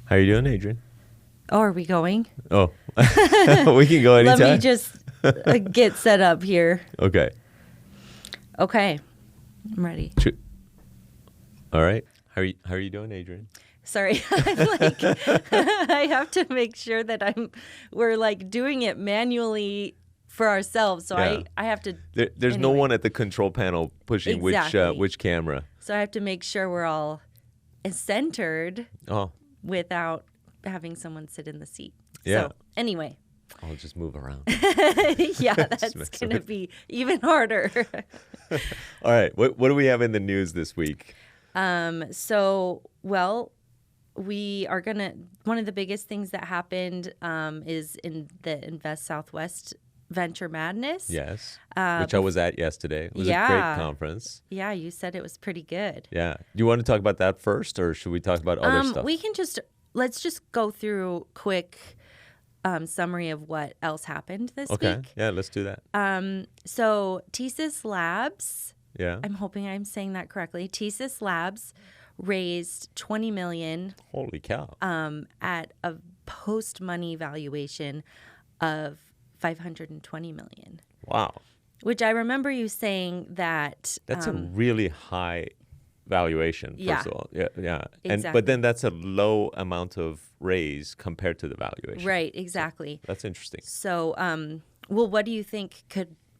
How are you doing, Adrian? Oh, are we going? Oh, we can go anytime. Let me just get set up here. Okay. Okay. I'm ready. All right. How are you doing, Adrian? Sorry. I'm like, I have to make sure that we're like doing it manually for ourselves. So Yeah. I have to. There's no one at the control panel pushing Exactly. which camera. So I have to make sure we're all centered Oh, without having someone sit in the seat. Yeah. So anyway. I'll just move around. Yeah, that's going to be even harder. All right. What do we have in the news this week? We are going to, one of the biggest things that happened is in the Invest Southwest Venture Madness. Yes. Which I was at yesterday. It was a great conference. Yeah, you said it was pretty good. Yeah. Do you want to talk about that first, or should we talk about other stuff? Let's just go through quick summary of what else happened this week. Okay. Yeah, let's do that. So Thesis Labs, Yeah. I'm hoping I'm saying that correctly. Thesis Labs raised $20 million. Holy cow. At a post-money valuation of $520 million. Wow. Which I remember you saying that... That's a really high valuation, first of all. Yeah. Exactly. But then that's a low amount of raise compared to the valuation. Right, exactly. So that's interesting. So, what do you think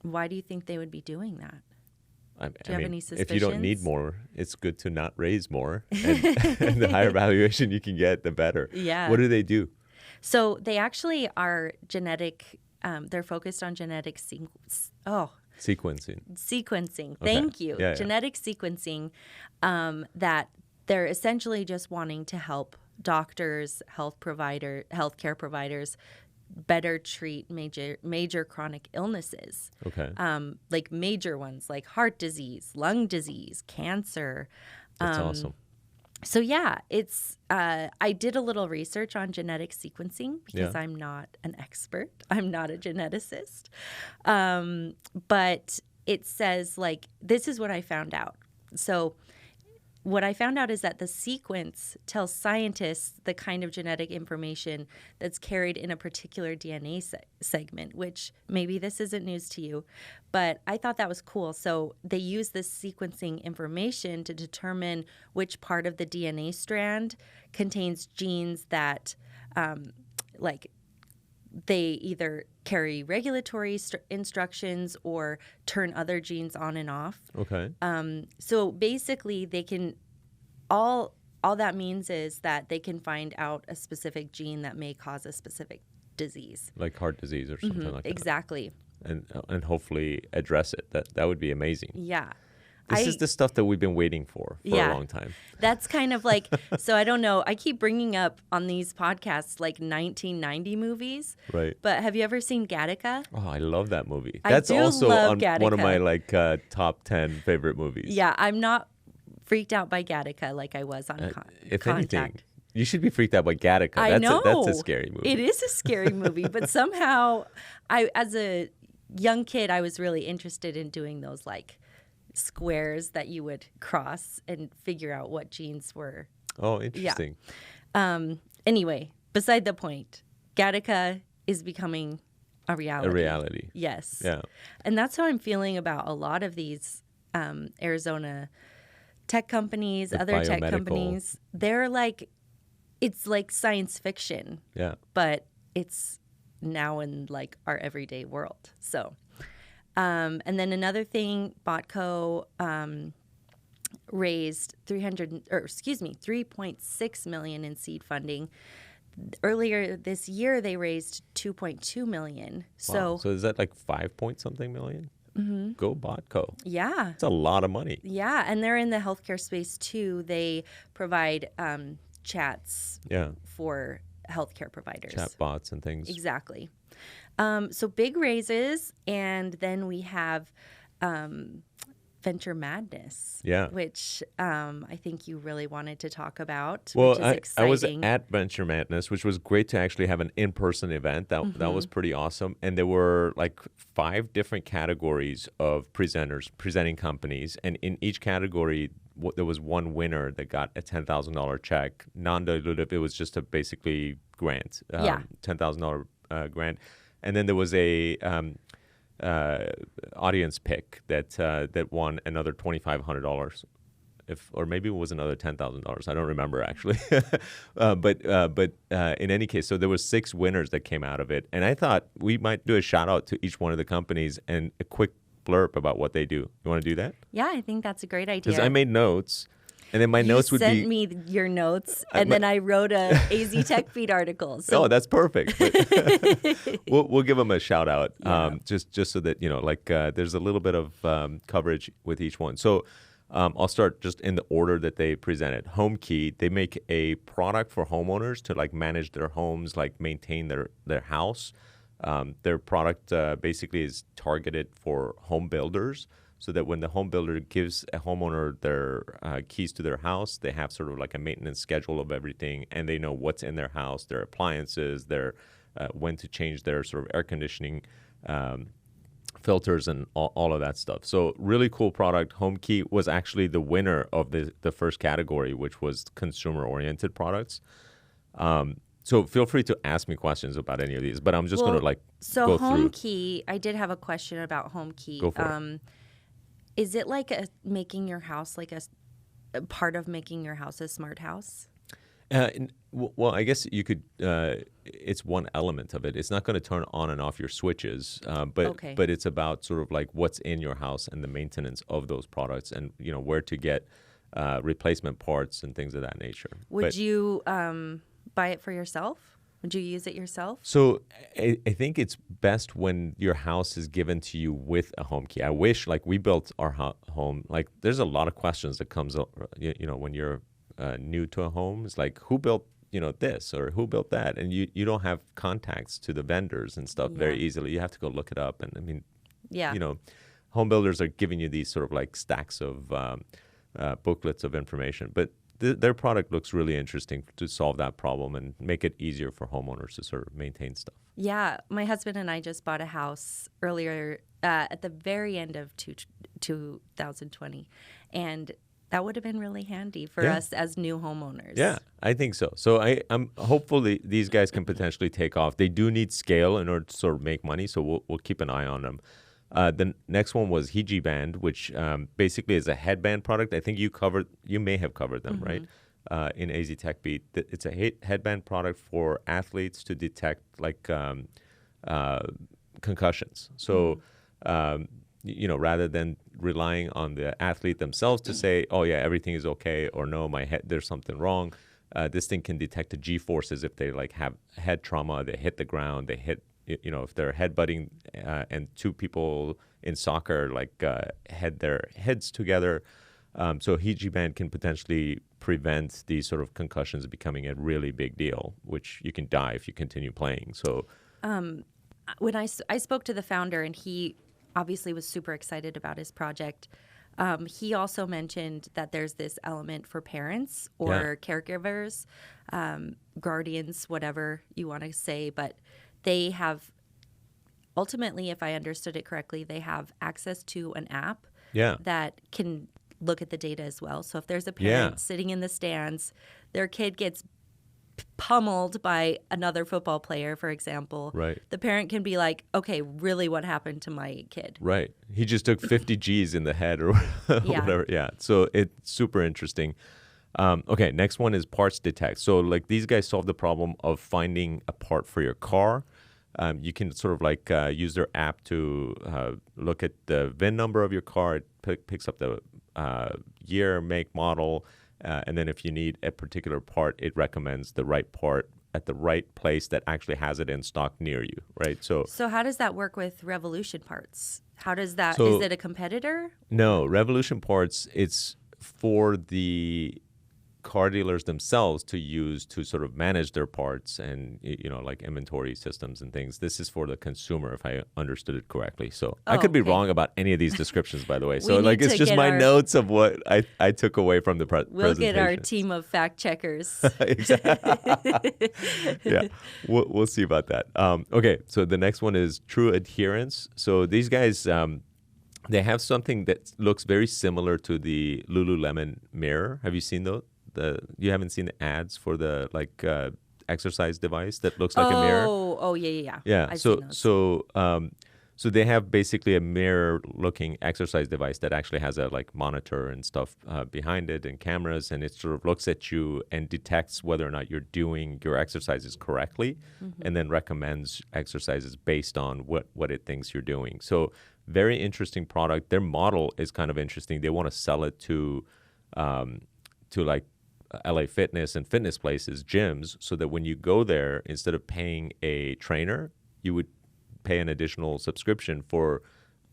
why do you think they would be doing that? Do you have any suspicions? If you don't need more, it's good to not raise more. And, and the higher valuation you can get, the better. Yeah. What do they do? So they actually are genetic, they're focused on genetic Sequencing. Sequencing. Okay. Thank you. Yeah. Genetic sequencing, that they're essentially just wanting to help doctors, healthcare providers better treat major chronic illnesses. Okay. Like major ones like heart disease, lung disease, cancer. That's awesome. So yeah, it's I did a little research on genetic sequencing because I'm not an expert. I'm not a geneticist. But it says, like, this is what I found out. So what I found out is that the sequence tells scientists the kind of genetic information that's carried in a particular DNA segment, which maybe this isn't news to you, but I thought that was cool. So they use this sequencing information to determine which part of the DNA strand contains genes that, they either carry regulatory instructions or turn other genes on and off. Okay. So basically, they can all that means is that they can find out a specific gene that may cause a specific disease, Like heart disease or something like that. Exactly. And hopefully address it. That would be amazing. Yeah. This is the stuff that we've been waiting for a long time. That's kind of like, so I don't know. I keep bringing up on these podcasts like 1990 movies. Right. But have you ever seen Gattaca? Oh, I love that movie. I That's do also love on one of my Gattaca. top 10 favorite movies. Yeah, I'm not freaked out by Gattaca like I was on If Contact. anything, you should be freaked out by Gattaca. I know. That's a scary movie. It is a scary movie, but somehow as a young kid, I was really interested in doing those like squares that you would cross and figure out what genes were. Oh, interesting. Yeah. Anyway, beside the point, Gattaca is becoming a reality. A reality. Yes. Yeah. And that's how I'm feeling about a lot of these Arizona tech companies, other tech biomedical. companies. They're like, it's like science fiction. Yeah. But it's now in like our everyday world. So, and then another thing, Botco raised $3.6 million in seed funding. Earlier this year, they raised $2.2 million. Wow. So is that like 5-point-something million? Mm-hmm. Go Botco. Yeah. It's a lot of money. Yeah, and they're in the healthcare space too. They provide chats for healthcare providers. Chat bots and things. Exactly. So big raises, and then we have Venture Madness, which I think you really wanted to talk about, well, which is exciting. I was at Venture Madness, which was great to actually have an in-person event. That was pretty awesome. And there were like 5 different categories of presenters, presenting companies. And in each category, there was one winner that got a $10,000 check, non-dilutive. It was just a basically grant, $10,000 grant, and then there was a audience pick that won another $2,500. Or maybe it was another $10,000. I don't remember actually, but in any case, so there were 6 winners that came out of it, and I thought we might do a shout out to each one of the companies and a quick blurb about what they do. You want to do that? Yeah, I think that's a great idea. Because I made notes, and then my notes would be. You sent me your notes, and then I wrote a AZ Tech Feed article. So. Oh, that's perfect. we'll give them a shout out, just so that there's a little bit of coverage with each one. So. I'll start just in the order that they presented. HomeKey, they make a product for homeowners to manage their homes, maintain their house. Their product basically is targeted for home builders, so that when the home builder gives a homeowner their keys to their house, they have sort of a maintenance schedule of everything, and they know what's in their house, their appliances, their when to change their sort of air conditioning filters and all of that stuff. So really cool product. HomeKey was actually the winner of the first category, which was consumer-oriented products. So feel free to ask me questions about any of these, but I'm just going to go through. HomeKey, I did have a question about HomeKey. Go for it. Is it making your house a part of making your house a smart house? Well, I guess you could. It's one element of it. It's not going to turn on and off your switches, but it's about sort of what's in your house and the maintenance of those products, and where to get replacement parts and things of that nature. Would you buy it for yourself? Would you use it yourself? So I think it's best when your house is given to you with a home key. I wish we built our home. There's a lot of questions that comes up, when you're new to a home. It's who built this or who built that, and you don't have contacts to the vendors and stuff very easily. You have to go look it up, and I mean, home builders are giving you these sort of stacks of booklets of information, but their product looks really interesting to solve that problem and make it easier for homeowners to sort of maintain stuff. Yeah, my husband and I just bought a house earlier at the very end of 2020, and that would have been really handy for us as new homeowners. Yeah, I think so. So I'm hopefully these guys can potentially take off. They do need scale in order to sort of make money, so we'll keep an eye on them. The next one was Hiji Band, which basically is a headband product. I think you may have covered them, right? In AZ Tech Beat. It's a headband product for athletes to detect concussions. So rather than relying on the athlete themselves to say, oh yeah, everything is okay, or no, there's something wrong. This thing can detect the G-forces if they have head trauma, they hit the ground, they hit, if they're headbutting and two people in soccer head their heads together. So Hiji Band can potentially prevent these sort of concussions becoming a really big deal, which you can die if you continue playing. So when I spoke to the founder, and he obviously was super excited about his project. He also mentioned that there's this element for parents or caregivers, guardians, whatever you want to say, but they have, ultimately, if I understood it correctly, they have access to an app that can look at the data as well. So if there's a parent sitting in the stands, their kid gets pummeled by another football player, for example, the parent can be like, okay, really, what happened to my kid? Right. He just took 50 G's in the head or whatever. Yeah. So it's super interesting. Okay, next one is parts detect. So these guys solve the problem of finding a part for your car. You can sort of use their app to look at the VIN number of your car. It picks up the year, make, model. And then if you need a particular part, it recommends the right part at the right place that actually has it in stock near you, right? So how does that work with Revolution Parts? How does that, is it a competitor? No, Revolution Parts, it's for the car dealers themselves to use to sort of manage their parts and, inventory systems and things. This is for the consumer, if I understood it correctly. So I could be wrong about any of these descriptions, by the way. So it's just my notes of what I took away from the presentation. We'll get our team of fact checkers. Exactly. Yeah, we'll see about that. Okay, so the next one is True Adherence. So these guys They have something that looks very similar to the Lululemon mirror. Have you seen those? You haven't seen the ads for the exercise device that looks like a mirror? Oh, yeah, yeah, yeah. Yeah. I've So seen those. so they have basically a mirror-looking exercise device that actually has a monitor and stuff behind it and cameras, and it sort of looks at you and detects whether or not you're doing your exercises correctly, and then recommends exercises based on what it thinks you're doing. So very interesting product. Their model is kind of interesting. They want to sell it to like LA Fitness and fitness places, gyms, so that when you go there, instead of paying a trainer, you would pay an additional subscription for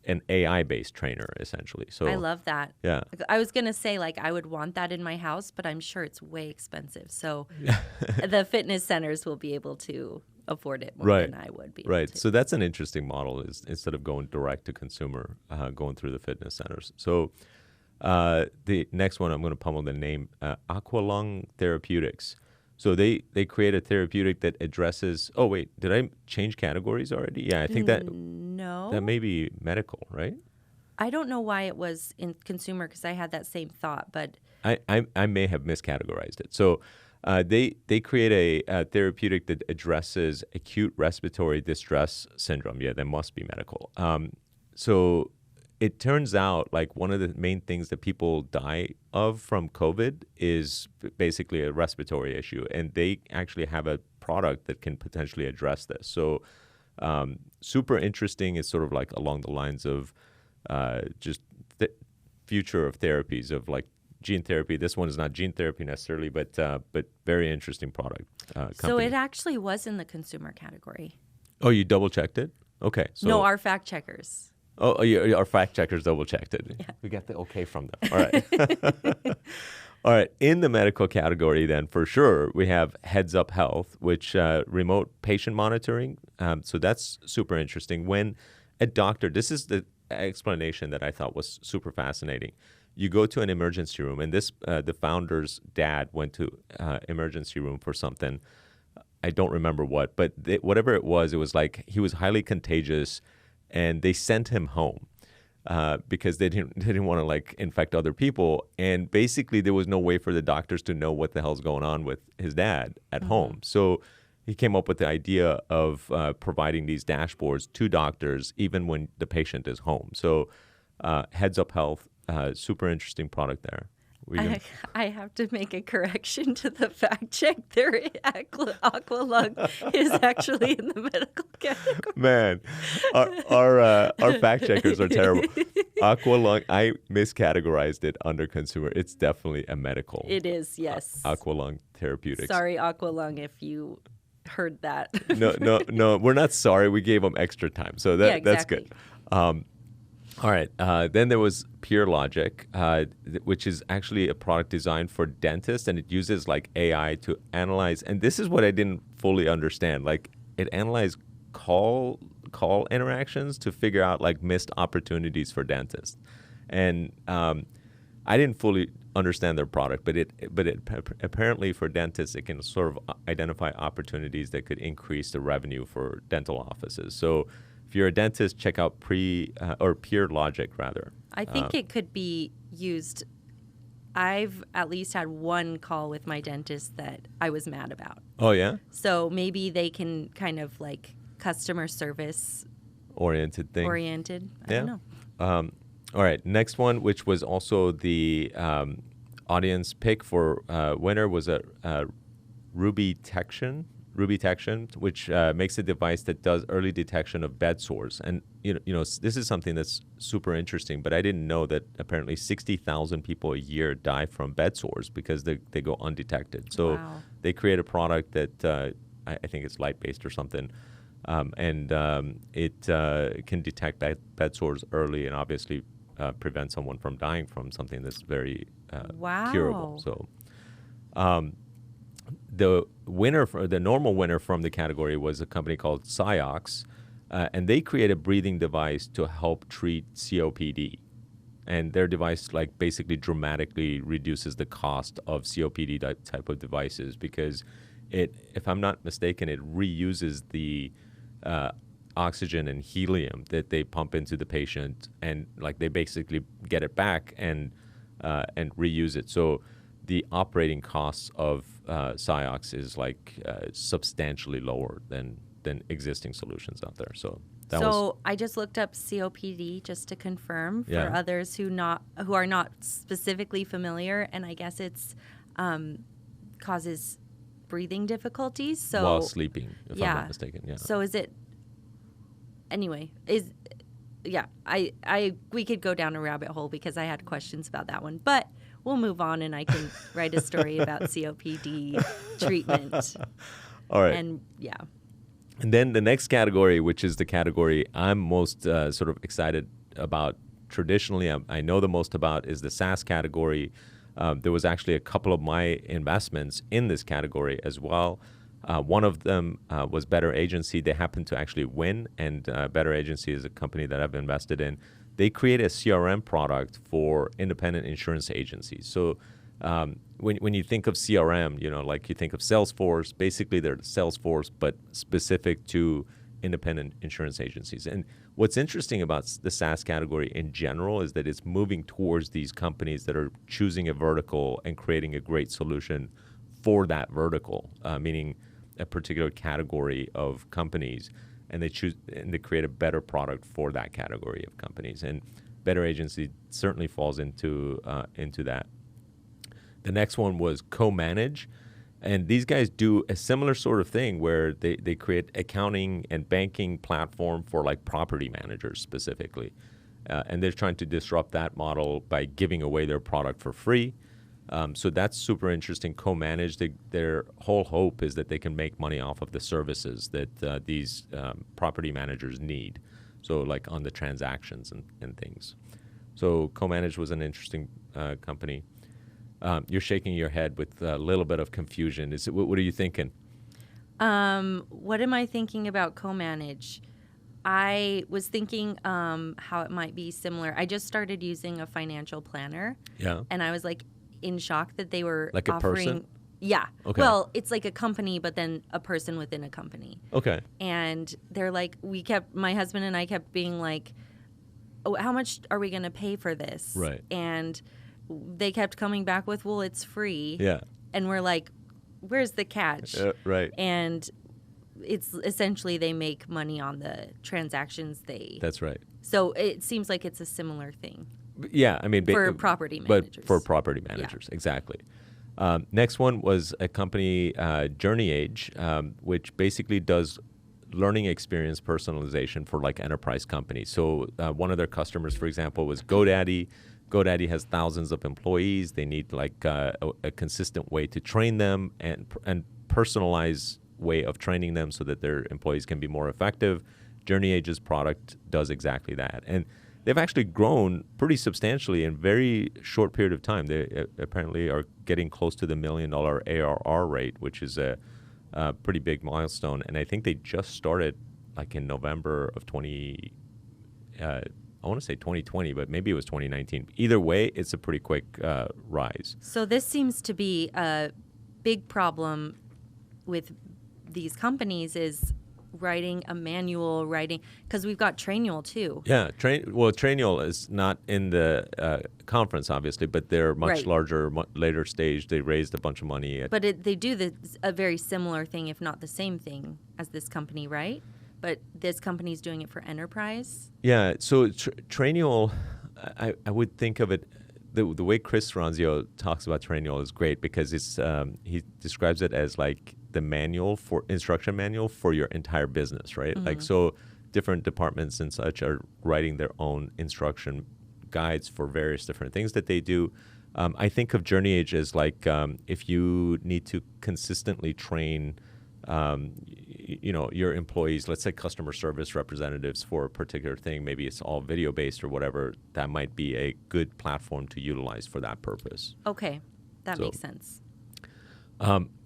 an AI-based trainer, essentially. So I love that. Yeah. I was going to say, I would want that in my house, but I'm sure it's way expensive. So the fitness centers will be able to afford it more than I would be. Right. So that's an interesting model, is instead of going direct to consumer, going through the fitness centers. So the next one, I'm going to pummel the name, Aqualung Therapeutics. So they create a therapeutic that addresses. Oh wait, did I change categories already? Yeah, I think that may be medical, right? I don't know why it was in consumer, because I had that same thought, but I may have miscategorized it. So they create a therapeutic that addresses acute respiratory distress syndrome. Yeah, that must be medical. So it turns out one of the main things that people die of from COVID is basically a respiratory issue, and they actually have a product that can potentially address this. So super interesting. It's sort of along the lines of just the future of therapies, of gene therapy. This one is not gene therapy necessarily, but very interesting product. So it actually was in the consumer category. Oh, you double checked it? Okay. So no, our fact checkers. Oh, yeah, our fact checkers double checked it. Yeah. We got the okay from them. All right. All right. In the medical category, then, for sure, we have Heads Up Health, which remote patient monitoring. So that's super interesting. When a doctor, this is the explanation that I thought was super fascinating. You go to an emergency room, and the founder's dad went to emergency room for something. I don't remember what, but whatever it was he was highly contagious. And they sent him home because they didn't want to infect other people. And basically, there was no way for the doctors to know what the hell's going on with his dad at home. So he came up with the idea of providing these dashboards to doctors even when the patient is home. So Heads Up Health, super interesting product there. I have to make a correction to the fact check. Aqualung is actually in the medical category. Man, our fact checkers are terrible. Aqualung, I miscategorized it under consumer. It's definitely a medical. It is, yes. Aqualung Therapeutics. Sorry, Aqualung, if you heard that. No, we're not sorry. We gave them extra time, so that's good. All right. Then there was Pure Logic, which is actually a product designed for dentists, and it uses AI to analyze. And this is what I didn't fully understand. It analyzes call interactions to figure out missed opportunities for dentists. And I didn't fully understand their product, but it apparently for dentists, it can sort of identify opportunities that could increase the revenue for dental offices. So if you're a dentist, check out Pure Logic, rather. I think it could be used. I've at least had one call with my dentist that I was mad about. Oh, yeah? So maybe they can kind of customer service oriented thing. I don't know. All right. Next one, which was also the audience pick for winner, was a Ruby-tection, which makes a device that does early detection of bed sores. And this is something that's super interesting, but I didn't know that apparently 60,000 people a year die from bed sores because they go undetected. So they create a product that I think it's light-based or something, and it can detect bed sores early and obviously prevent someone from dying from something that's very curable. So the normal winner from the category was a company called Ciox, and they create a breathing device to help treat COPD. And their device basically dramatically reduces the cost of COPD type of devices because if I'm not mistaken, it reuses the oxygen and helium that they pump into the patient, and like they basically get it back and reuse it. So the operating costs of SIOX is like substantially lower than existing solutions out there. So I just looked up COPD just to confirm for Yeah. others who are not specifically familiar, and I guess it's causes breathing difficulties. So while sleeping, if I'm yeah. not mistaken. Yeah. So is it anyway? We could go down a rabbit hole because I had questions about that one, but we'll move on, and I can write a story about COPD treatment. All right. And yeah. And then the next category, which is the category I'm most sort of excited about traditionally, I know the most about, is the SaaS category. There was actually a couple of my investments in this category as well. One of them was Better Agency. They happened to actually win, and Better Agency is a company that I've invested in. They create a CRM product for independent insurance agencies. So when you think of CRM, like you think of Salesforce, basically they're Salesforce, but specific to independent insurance agencies. And what's interesting about the SaaS category in general is that it's moving towards these companies that are choosing a vertical and creating a great solution for that vertical, meaning a particular category of companies, and they create a better product for that category of companies. And Better Agency certainly falls into that. The next one was Co-Manage, and these guys do a similar sort of thing where they create accounting and banking platform for like property managers specifically, and they're trying to disrupt that model by giving away their product for free. So that's super interesting. Co-Manage, their whole hope is that they can make money off of the services that these property managers need. So like on the transactions and things. So Co-Manage was an interesting company. You're shaking your head with a little bit of confusion. What are you thinking? What am I thinking about Co-Manage? I was thinking how it might be similar. I just started using a financial planner. Yeah. And I was like in shock that they were like a offering. person? Yeah. Okay. Well, it's like a company, but then a person within a company. Okay. And they're like, my husband and I kept being like, oh, how much are we going to pay for this? Right. And they kept coming back with, well, it's free. Yeah. And we're like, where's the catch? Right. And it's essentially they make money on the transactions That's right. So it seems like it's a similar thing. Yeah, I mean, for property managers. But for property managers, yeah. Exactly. Next one was a company, JourneyAge, which basically does learning experience personalization for like enterprise companies. So one of their customers, for example, was GoDaddy. GoDaddy has thousands of employees. They need like a consistent way to train them and personalize way of training them so that their employees can be more effective. JourneyAge's product does exactly that. And they've actually grown pretty substantially in a very short period of time. They apparently are getting close to the $1 million ARR rate, which is a pretty big milestone. And I think they just started like in November of I want to say 2020, but maybe it was 2019. Either way, it's a pretty quick rise. So this seems to be a big problem with these companies is writing a manual, because we've got Trainual too. Yeah, Trainual is not in the conference, obviously, but they're much larger, later stage. They raised a bunch of money. But they do a very similar thing, if not the same thing, as this company, right? But this company's doing it for enterprise? Yeah, so Trainual, I would think of it, the way Chris Ranzio talks about Trainual is great because it's he describes it as like the instruction manual for your entire business, right? Mm-hmm. Like, so different departments and such are writing their own instruction guides for various different things that they do. I think of JourneyAge as like if you need to consistently train your employees, let's say customer service representatives for a particular thing, maybe it's all video based or whatever, that might be a good platform to utilize for that purpose. Okay, that makes sense.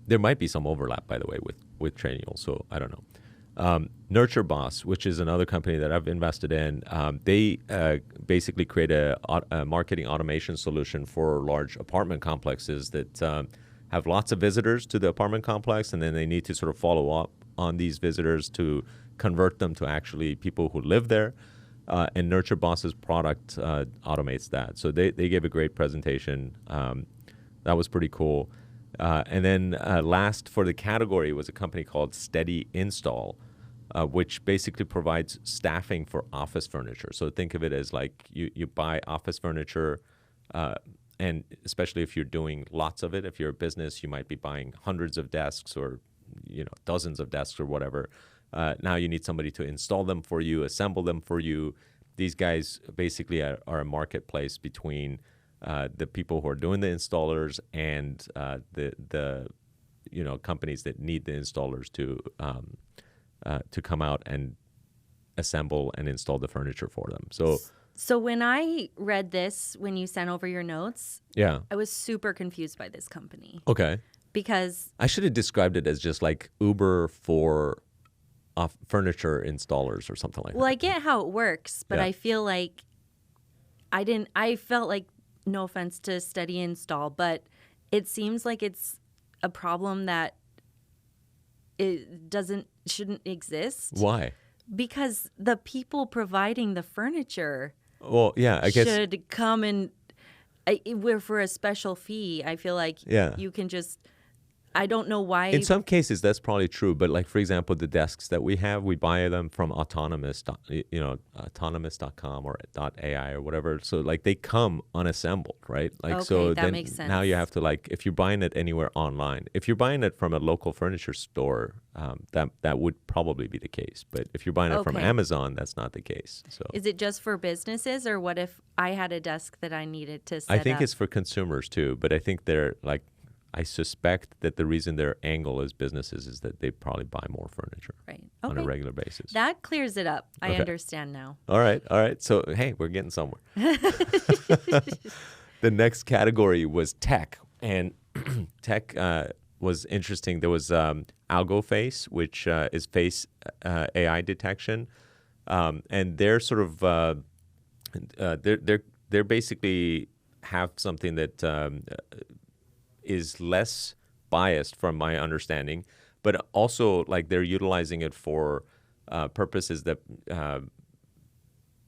There might be some overlap, by the way, with Trainual, so I don't know. Nurture Boss, which is another company that I've invested in, they basically create a marketing automation solution for large apartment complexes that have lots of visitors to the apartment complex, and then they need to sort of follow up on these visitors to convert them to actually people who live there. And Nurture Boss's product automates that. So they gave a great presentation. That was pretty cool. And then last for the category was a company called Steady Install, which basically provides staffing for office furniture. So think of it as like you buy office furniture, and especially if you're doing lots of it. If you're a business, you might be buying hundreds of desks or dozens of desks or whatever. Now you need somebody to install them for you, assemble them for you. These guys basically are a marketplace between the people who are doing the installers and the companies that need the installers to come out and assemble and install the furniture for them. So when I read this, when you sent over your notes, yeah, I was super confused by this company. Okay. Because I should have described it as just like Uber for furniture installers or something like that. Well, I get how it works, but Yeah. I feel like I felt like, no offense to Steady Install, but it seems like it's a problem that shouldn't exist. Why? Because the people providing the furniture Well, yeah, I guess. should come and we're for a special fee. I feel like Yeah. you can just. I don't know why. In some cases, that's probably true. But like, for example, the desks that we have, we buy them from autonomous.com or .ai or whatever. So like they come unassembled, right? Like, Okay, so that then makes sense. now you have to like, if you're buying it anywhere online, if you're buying it from a local furniture store, that would probably be the case. But if you're buying it from Okay. Amazon, that's not the case. So Is it just for businesses, or what if I had a desk that I needed to set I think up? it's for consumers too. But I think they're like, I suspect that the reason their angle as businesses is that they probably buy more furniture right. on a Okay. regular basis. That clears it up. I Okay. understand now. All right. So, hey, we're getting somewhere. The next category was tech. And tech was interesting. There was AlgoFace, which is face AI detection. And they're sort of, they're basically have something that is less biased from my understanding, but also like they're utilizing it for purposes that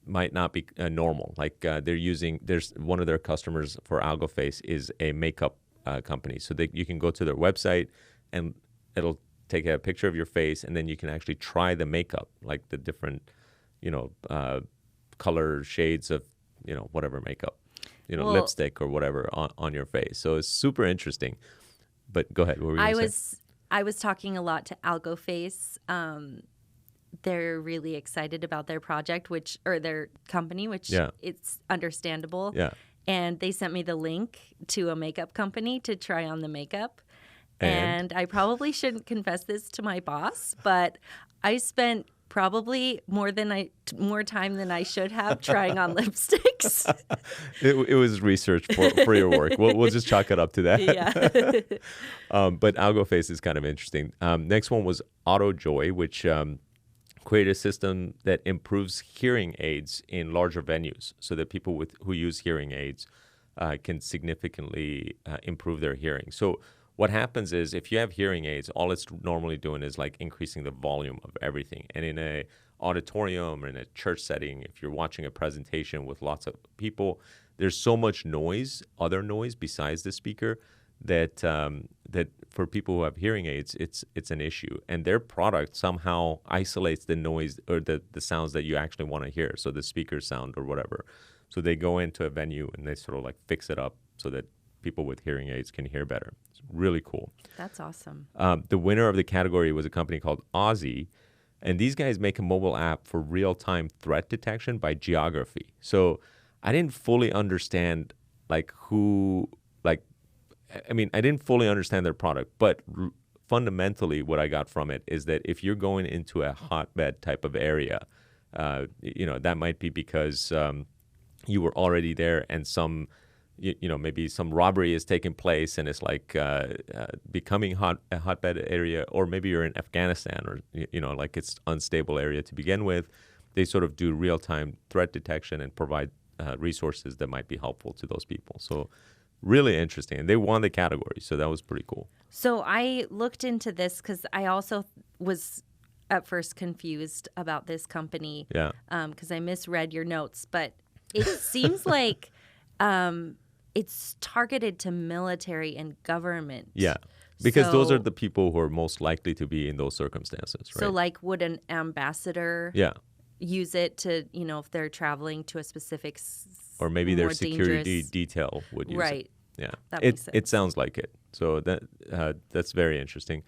might not be normal. Like there's one of their customers for AlgoFace is a makeup company. So you can go to their website and it'll take a picture of your face, and then you can actually try the makeup, like the different, color shades of, whatever makeup, Well, lipstick or whatever on your face. So it's super interesting. But go ahead. What were you going to say? I was talking a lot to AlgoFace. They're really excited about their project, or their company, which Yeah. it's understandable. Yeah. And they sent me the link to a makeup company to try on the makeup. And? And I probably shouldn't confess this to my boss, but I spent probably more time than I should have trying on lipsticks. It was research for your work. We'll just chalk it up to that. Yeah. But AlgoFace is kind of interesting. Next one was AutoJoy, which created a system that improves hearing aids in larger venues so that people who use hearing aids can significantly improve their hearing. So what happens is if you have hearing aids, all it's normally doing is like increasing the volume of everything. And in a auditorium or in a church setting, if you're watching a presentation with lots of people, there's so much noise, other noise besides the speaker, that that for people who have hearing aids, it's an issue. And their product somehow isolates the noise or the sounds that you actually want to hear, so the speaker sound or whatever. So they go into a venue and they sort of like fix it up so that people with hearing aids can hear better. It's really cool. That's awesome. The winner of the category was a company called Aussie, and these guys make a mobile app for real-time threat detection by geography. So I didn't fully understand I didn't fully understand their product, but fundamentally what I got from it is that if you're going into a hotbed type of area, that might be because you were already there and maybe some robbery is taking place and it's like becoming a hotbed area, or maybe you're in Afghanistan or, like it's unstable area to begin with. They sort of do real-time threat detection and provide resources that might be helpful to those people. So really interesting. And they won the category, so that was pretty cool. So I looked into this because I also was at first confused about this company. Yeah. Because I misread your notes, but it seems like it's targeted to military and government. Yeah. Because those So- are the people who are most likely to be in those circumstances, right? So, like, would an ambassador yeah. use it to, if they're traveling to a specific Or maybe their more security dangerous- detail would use Right. it. Yeah. That it, makes it sense. sounds like it. So that's very interesting.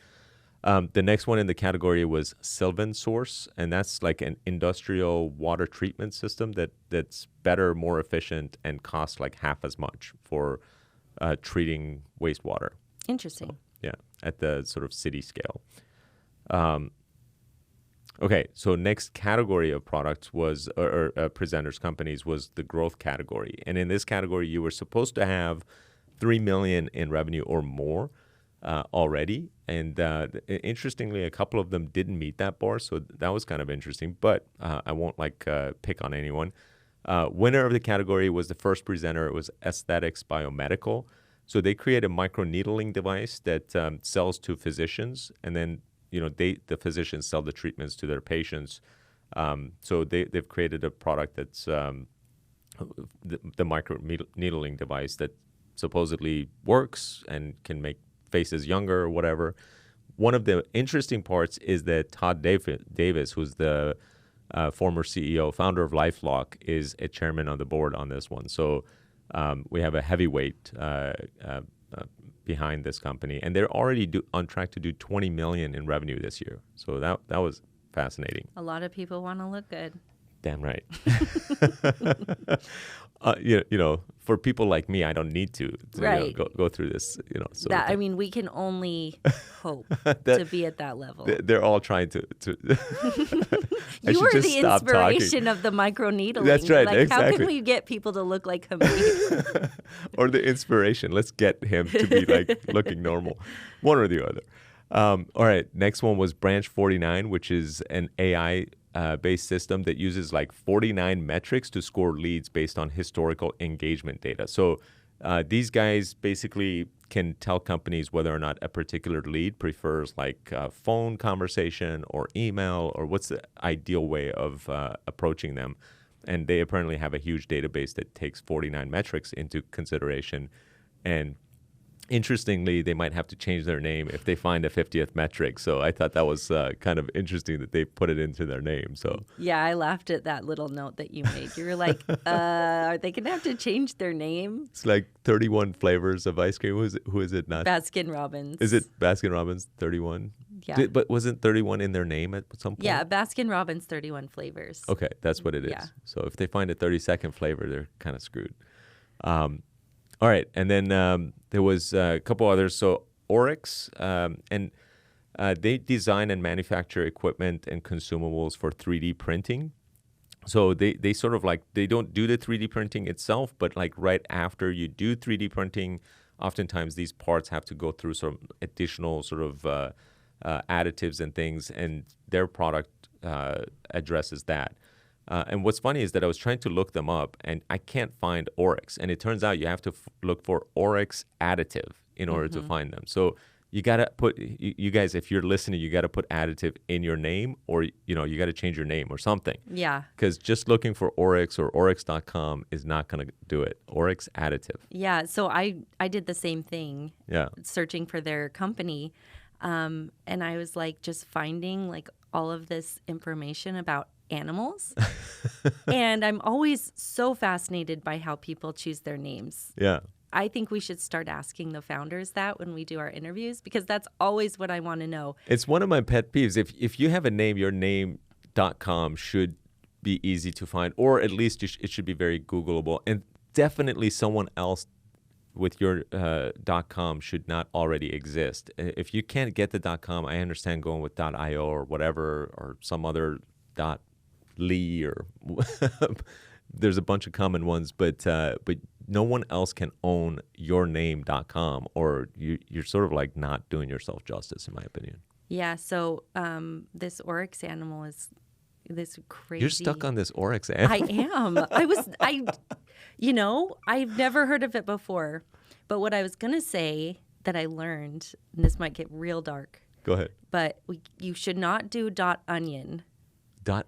The next one in the category was Sylvan Source, and that's like an industrial water treatment system that's better, more efficient, and costs like half as much for treating wastewater. Interesting. Yeah, at the sort of city scale. Okay, so next category of products was, or presenters, companies, was the growth category. And in this category, you were supposed to have $3 million in revenue or more already. And interestingly, a couple of them didn't meet that bar, so that was kind of interesting. But I won't pick on anyone. Winner of the category was the first presenter. It was Aesthetics Biomedical. So they create a microneedling device that sells to physicians, and then the physicians sell the treatments to their patients. So they've created a product that's the microneedling device that supposedly works and can make faces younger or whatever. One of the interesting parts is that Todd Davis, who's the former CEO, founder of LifeLock, is a chairman on the board on this one. So we have a heavyweight behind this company, and they're already on track to do $20 million in revenue this year. So that was fascinating. A lot of people want to look good. Damn right. For people like me, I don't need to Right. go through this. So That I mean, we can only hope to be at that level. They're all trying to I You should are just the stop talking. inspiration of the microneedling. That's right, Like, how exactly. can we get people to look like Hamid? Or the inspiration. Let's get him to be looking normal. One or the other. All right. Next one was Branch 49, which is an AI based system that uses 49 metrics to score leads based on historical engagement data. So these guys basically can tell companies whether or not a particular lead prefers phone conversation or email, or what's the ideal way of approaching them. And they apparently have a huge database that takes 49 metrics into consideration. And interestingly, they might have to change their name if they find a 50th metric. So I thought that was kind of interesting that they put it into their name. So Yeah, I laughed at that little note that you made. You were like, are they going to have to change their name? it's 31 flavors of ice cream. Who is it not? Baskin Robbins. Is it Baskin Robbins 31? Yeah. But wasn't 31 in their name at some point? Yeah, Baskin Robbins 31 flavors. Okay, that's what it is. Yeah. So if they find a 32nd flavor, they're kind of screwed. All right, and then there was a couple others. So Oryx, and they design and manufacture equipment and consumables for 3D printing. So they sort of they don't do the 3D printing itself, but right after you do 3D printing, oftentimes these parts have to go through some additional sort of additives and things, and their product addresses that. And what's funny is that I was trying to look them up, and I can't find Oryx. And it turns out you have to look for Oryx additive in order to find them. So you got to put, you guys, if you're listening, you got to put additive in your name, or, you got to change your name or something. Yeah. Because just looking for Oryx or Oryx.com is not going to do it. Oryx additive. Yeah, so I did the same thing. Yeah. Searching for their company. And I was just finding all of this information about animals. And I'm always so fascinated by how people choose their names. Yeah. I think we should start asking the founders that when we do our interviews, because that's always what I want to know. It's one of my pet peeves. If you have a name, your name.com should be easy to find, or at least it should be very Googleable. And definitely someone else with your .com should not already exist. If you can't get the .com, I understand going with .io or whatever, or some other .ly, or there's a bunch of common ones, but no one else can own your name.com, or you're sort of not doing yourself justice, in my opinion. Yeah, so this Oryx animal is this crazy. You're stuck on this Oryx animal. I am. I've never heard of it before. But what I was going to say that I learned, and this might get real dark, Go ahead. But you should not do .onion.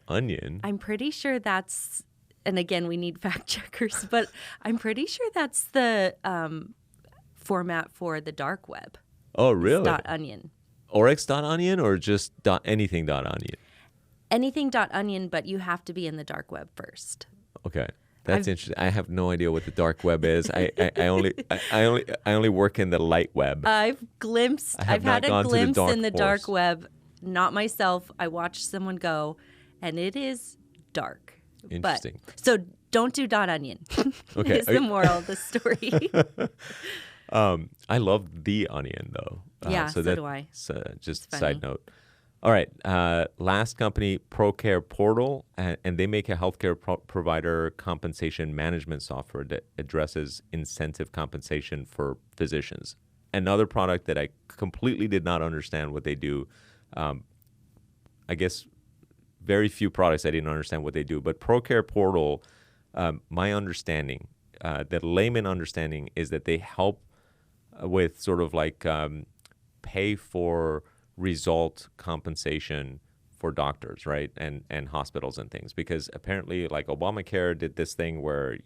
.onion? I'm pretty sure that's, and again, we need fact checkers, but I'm pretty sure that's the format for the dark web. Oh, really? .onion. Oryx.onion or just anything.onion? Anything.onion, but you have to be in the dark web first. Okay. That's interesting. I have no idea what the dark web is. I only work in the light web. I've had a glimpse in the dark web. Not myself. I watched someone go, and it is dark. Interesting. So don't do .onion. Okay. Is the moral of the story. I love The Onion, though. Yeah, so do I. Just a side note. All right. Last company, ProCare Portal, and they make a healthcare provider compensation management software that addresses incentive compensation for physicians. Another product that I completely did not understand what they do. I guess very few products I didn't understand what they do. But ProCare Portal, my understanding, the layman understanding, is that they help with sort of like pay for result compensation for doctors, right, and hospitals and things, because apparently, like, Obamacare did this thing where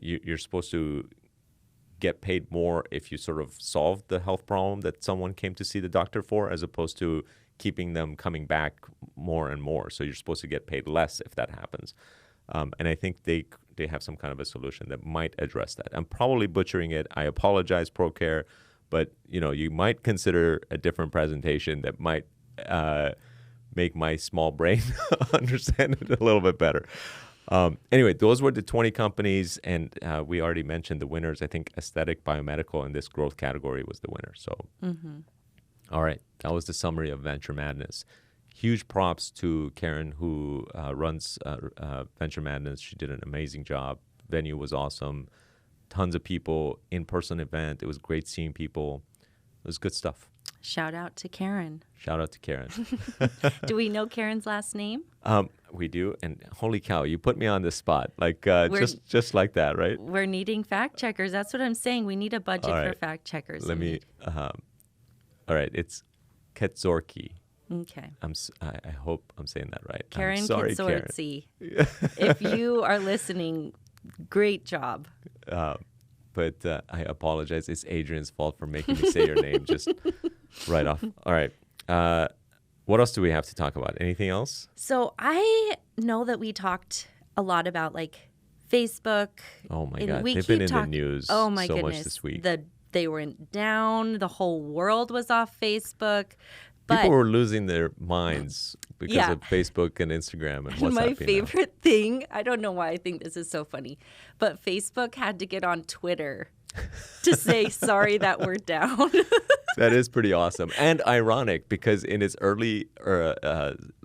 you're supposed to get paid more if you sort of solve the health problem that someone came to see the doctor for, as opposed to keeping them coming back more and more. So you're supposed to get paid less if that happens. And I think they have some kind of a solution that might address that. I'm probably butchering it. I apologize, ProCare. But, you might consider a different presentation that might make my small brain understand it a little bit better. Anyway, those were the 20 companies, and we already mentioned the winners. I think Aesthetic Biomedical in this growth category was the winner. So, All right, that was the summary of Venture Madness. Huge props to Karen, who runs Venture Madness. She did an amazing job. Venue was awesome. Tons of people, in-person event. It was great seeing people. It was good stuff. Shout out to Karen. Shout out to Karen. Do we know Karen's last name? We do. And holy cow, you put me on the spot. Like just like that, right? We're needing fact checkers. That's what I'm saying. We need a budget for fact checkers. Let me. All right, it's Ketzorki. Okay. I hope I'm saying that right. Karen Ketzorzi. Karen. If you are listening, great job. But I apologize. It's Adrian's fault for making me say your name just right off. All right. What else do we have to talk about? Anything else? So I know that we talked a lot about like Facebook. Oh my God. They've been in the news so much this week. They went down. The whole world was off Facebook. People were losing their minds because of Facebook and Instagram and WhatsApp. My favorite thing, I don't know why I think this is so funny, but Facebook had to get on Twitter to say, sorry that we're down. That is pretty awesome. And ironic, because in its early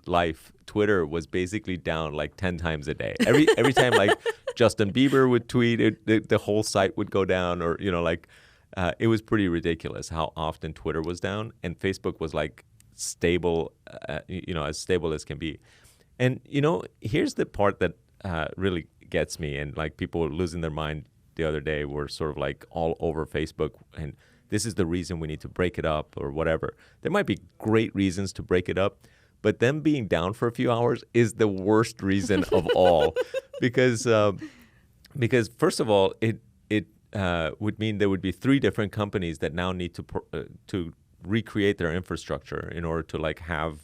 life, Twitter was basically down like 10 times a day. Every time like Justin Bieber would tweet, the whole site would go down, or, it was pretty ridiculous how often Twitter was down. And Facebook was like stable, as stable as can be. And, here's the part that really gets me. And like people losing their mind the other day were sort of like all over Facebook. And this is the reason we need to break it up or whatever. There might be great reasons to break it up, but them being down for a few hours is the worst reason of all. Because first of all, it would mean there would be 3 different companies that now need to recreate their infrastructure in order to like have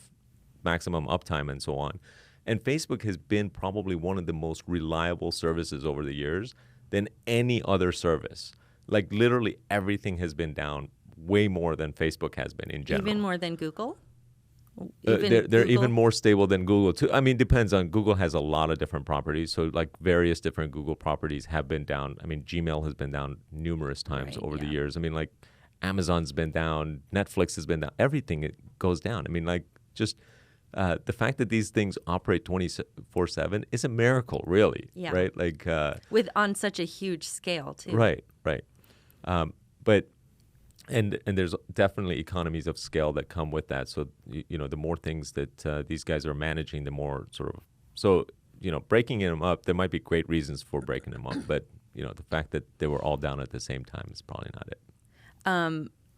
maximum uptime and so on. And Facebook has been probably one of the most reliable services over the years than any other service. Like literally everything has been down way more than Facebook has been in general. Even more than Google? They're even more stable than Google too. I mean, depends on, Google has a lot of different properties. So like various different Google properties have been down. I mean, Gmail has been down numerous times over the years. I mean, like Amazon's been down, Netflix has been down, everything goes down. I mean, like just the fact that these things operate 24/7 is a miracle, really, right? Like on such a huge scale too. Right. But there's definitely economies of scale that come with that. So the more things that these guys are managing, the more sort of breaking them up. There might be great reasons for breaking them up, but the fact that they were all down at the same time is probably not it.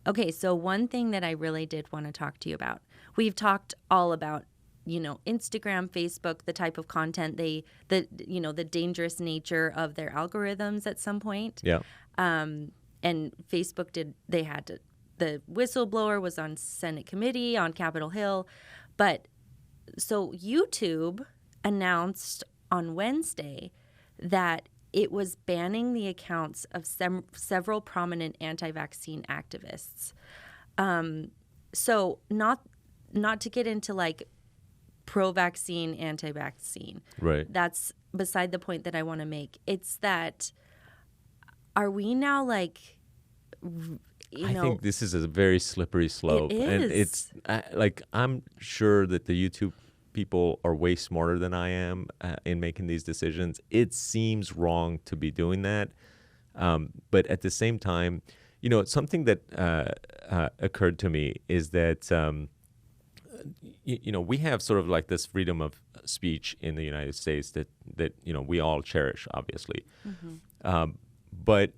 Okay, so one thing that I really did want to talk to you about. We've talked all about, Instagram, Facebook, the type of content the dangerous nature of their algorithms at some point. Yeah. And Facebook the whistleblower was on Senate committee on Capitol Hill. But so YouTube announced on Wednesday that it was banning the accounts of several prominent anti-vaccine activists. So not to get into like pro-vaccine, anti-vaccine. Right. That's beside the point that I want to make. It's that, are we now like, I think this is a very slippery slope. It And is. it's I'm sure that the YouTube people are way smarter than I am in making these decisions. It seems wrong to be doing that. But at the same time, something that occurred to me is that, we have sort of like this freedom of speech in the United States that we all cherish, obviously. But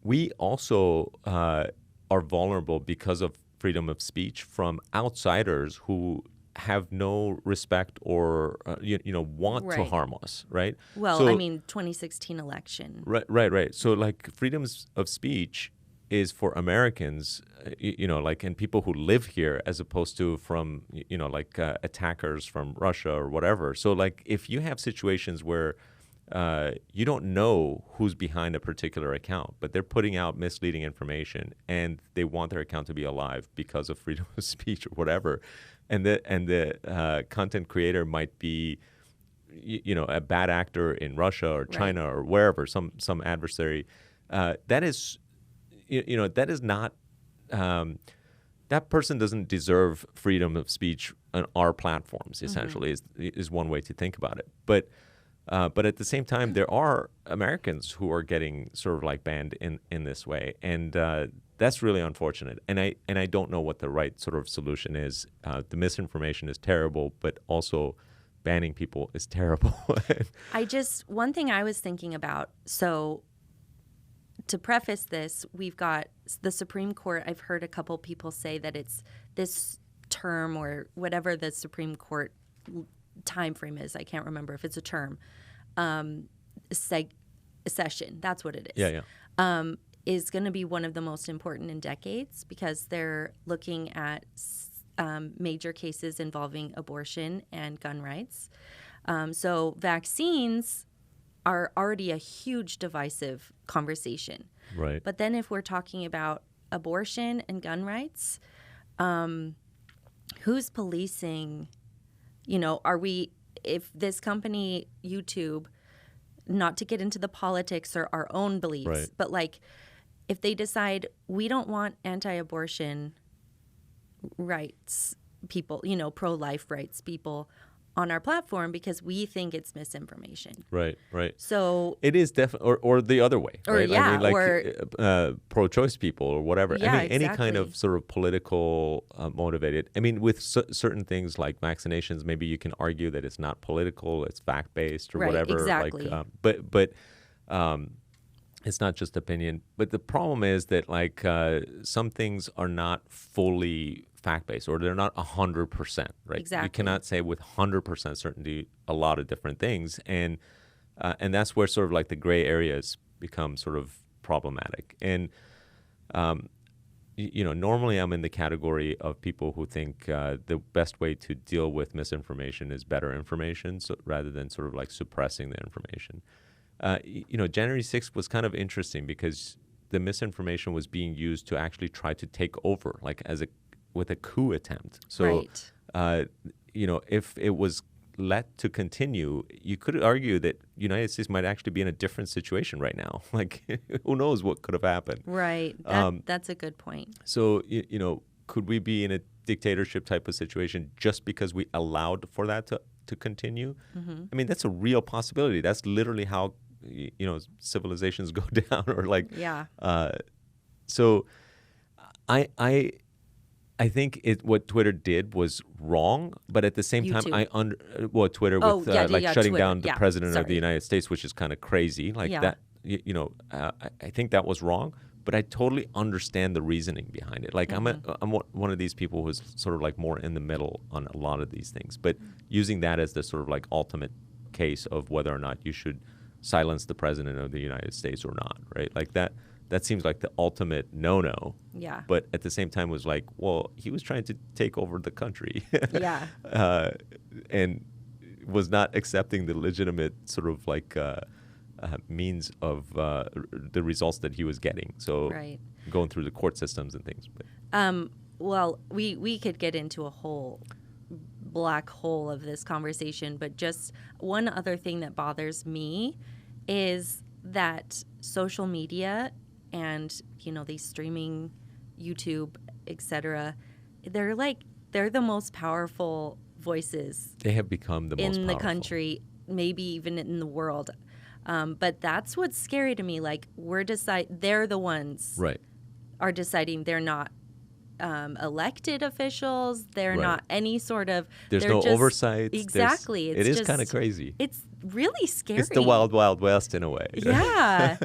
we also are vulnerable because of freedom of speech from outsiders who have no respect or want to Right. harm us, right? well, So- I mean, 2016 election. Right. So like freedoms of speech is for Americans, and people who live here, as opposed to from attackers from Russia or whatever. So like if you have situations where you don't know who's behind a particular account, but they're putting out misleading information and they want their account to be alive because of freedom of speech or whatever, and the content creator might be a bad actor in Russia or China or wherever, some adversary, that is that is not that person doesn't deserve freedom of speech on our platforms, essentially, is one way to think about it. But at the same time, there are Americans who are getting sort of like banned in this way, and that's really unfortunate. And I don't know what the right sort of solution is. The misinformation is terrible, but also banning people is terrible. One thing I was thinking about, so to preface this, we've got the Supreme Court. I've heard a couple people say that it's this term or whatever the Supreme Court time frame is. I can't remember if it's a term. Session, that's what it is. Yeah. Is going to be one of the most important in decades because they're looking at major cases involving abortion and gun rights. So vaccines are already a huge divisive conversation. Right. But then if we're talking about abortion and gun rights, who's policing, if this company, YouTube, not to get into the politics or our own beliefs, Right. but like if they decide we don't want anti-abortion rights people, pro-life rights people on our platform because we think it's misinformation. Right. So It is definitely, or the other way, Or, right? yeah, I mean, like or- pro-choice people or whatever. Yeah, I mean, any kind exactly. of sort of political motivated. I mean, with certain things like vaccinations, maybe you can argue that it's not political, it's fact-based or Right, whatever. exactly. But it's not just opinion. But the problem is that like some things are not fully fact-based, or they're not 100%, right? Exactly. You cannot say with 100% certainty a lot of different things, and that's where sort of like the gray areas become sort of problematic. And normally I'm in the category of people who think the best way to deal with misinformation is better information, so rather than sort of like suppressing the information. January 6th was kind of interesting because the misinformation was being used to actually try to take over, like with a coup attempt. So, Right. if it was let to continue, you could argue that United States might actually be in a different situation right now. Like, who knows what could have happened? Right. That's a good point. So, could we be in a dictatorship type of situation just because we allowed for that to continue? I mean, that's a real possibility. That's literally how, civilizations go down, or like, Yeah. So I think what Twitter did was wrong, but at the same time, YouTube. Twitter Oh, with yeah, shutting Twitter. down the president of the Sorry. United States, which is kind of crazy. Like Yeah. that, I think that was wrong. but I totally understand the reasoning behind it. Like I'm one of these people who's sort of like more in the middle on a lot of these things, but using that as the sort of like ultimate case of whether or not you should silence the president of the United States or not, right? Like that seems like the ultimate no-no. Yeah. But at the same time was like, well, he was trying to take over the country. Yeah. And was not accepting the legitimate sort of like means of the results that he was getting. So going through the court systems and things. But. Well, we could get into a whole black hole of this conversation, but just one other thing that bothers me is that social media and, you know, these streaming, YouTube, etc., they're the most powerful voices. They have become the most powerful in the country, maybe even in the world. But that's what's scary to me. Like they're the ones are deciding. They're not elected officials. They're not any sort of. There's no oversight. Exactly. It is kind of crazy. It's really scary. It's the wild, wild west in a way. Yeah.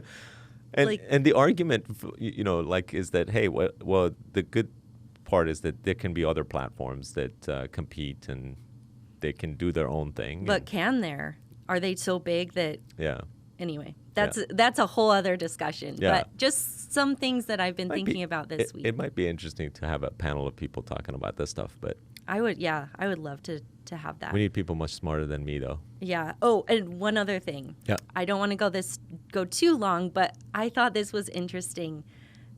And the argument, you know, like is that, hey, well, the good part is that there can be other platforms that compete and they can do their own thing. But can there? Are they so big that? Yeah. Anyway, that's a whole other discussion. Yeah. But just some things that I've been thinking about this week. It might be interesting to have a panel of people talking about this stuff, but I would love to have that. We need people much smarter than me, though. Yeah. Oh, and one other thing. Yeah. I don't want to go too long, but I thought this was interesting.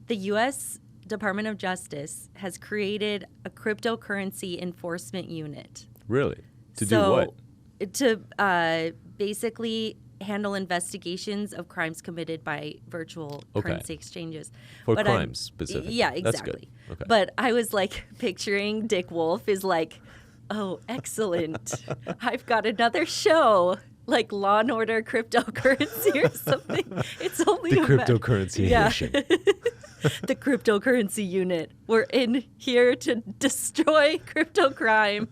The U.S. Department of Justice has created a cryptocurrency enforcement unit. Really? To do what? To basically handle investigations of crimes committed by virtual currency exchanges. For crimes specifically. Yeah, exactly. That's good. Okay. But I was like picturing Dick Wolf is like, oh, excellent. I've got another show, like Law and Order cryptocurrency or something. It's only the cryptocurrency nation. The cryptocurrency unit. We're in here to destroy crypto crime.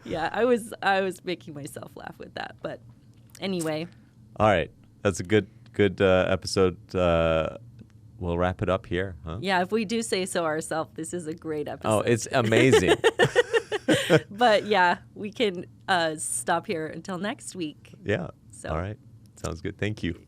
Yeah, I was making myself laugh with that. But anyway. All right. That's a good episode. We'll wrap it up here, huh? Yeah, if we do say so ourselves, this is a great episode. Oh, it's amazing. But yeah, we can stop here until next week. Yeah. So. All right. Sounds good. Thank you.